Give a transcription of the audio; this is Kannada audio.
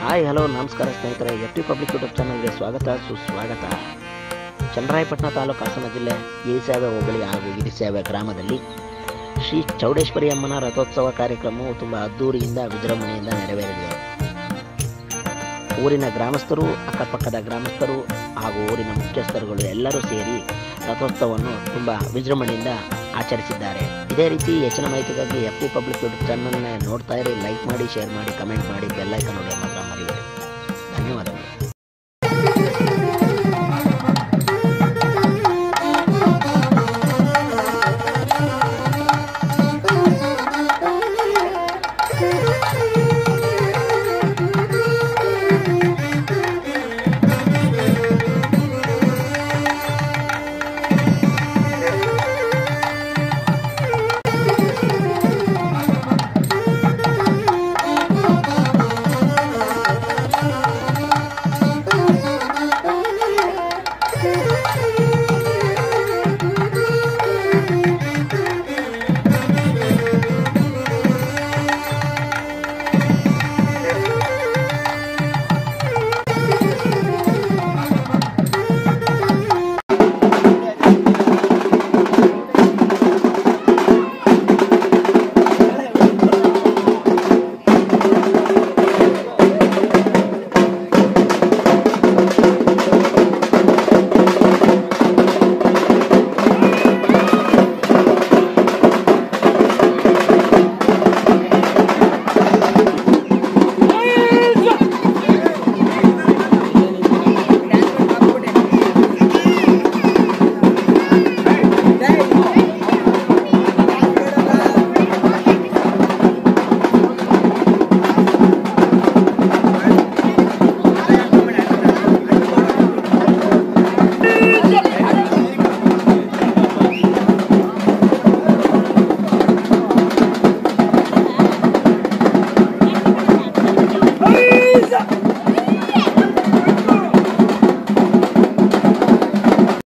ಹಾಯ್ ಹಲೋ ನಮಸ್ಕಾರ ಸ್ನೇಹಿತರೆ, ಎಫ್ ಟಿ ಪಬ್ಲಿಕ್ ಯೂಟ್ಯೂಬ್ ಚಾನಲ್ಗೆ ಸ್ವಾಗತ ಸುಸ್ವಾಗತ. ಚನ್ನರಾಯಪಟ್ಟಣ ತಾಲೂಕು ಹಾಸನ ಜಿಲ್ಲೆ ಹಿರಿಸಾವೆ ಹೋಬಳಿ ಹಾಗೂ ಹಿರಿಸಾವೆ ಗ್ರಾಮದಲ್ಲಿ ಶ್ರೀ ಚೌಡೇಶ್ವರಿ ಅಮ್ಮನ ರಥೋತ್ಸವ ಕಾರ್ಯಕ್ರಮವು ತುಂಬ ಅದ್ದೂರಿಯಿಂದ ವಿಜೃಂಭಣೆಯಿಂದ ನೆರವೇರಿದೆ. ಊರಿನ ಗ್ರಾಮಸ್ಥರು, ಅಕ್ಕಪಕ್ಕದ ಗ್ರಾಮಸ್ಥರು ಹಾಗೂ ಊರಿನ ಮುಖ್ಯಸ್ಥರುಗಳು ಎಲ್ಲರೂ ಸೇರಿ ರಥೋತ್ಸವವನ್ನು ತುಂಬ ವಿಜೃಂಭಣೆಯಿಂದ ಆಚರಿಸಿದ್ದಾರೆ. ಇದೇ ರೀತಿ ಹೆಚ್ಚಿನ ಮಾಹಿತಿಗಾಗಿ ಎಫ್ ಟಿ ಪಬ್ಲಿಕ್ ಯೂಟ್ಯೂಬ್ ಚಾನಲ್ನ ನೋಡ್ತಾ ಇರಿ. ಲೈಕ್ ಮಾಡಿ, ಶೇರ್ ಮಾಡಿ, ಕಮೆಂಟ್ ಮಾಡಿ, ಬೆಲ್ ಐಕಾನ್ ನೋಡಿ ಮಾತ್ರ ಮರಿಬೇಡಿ. ಧನ್ಯವಾದಗಳು.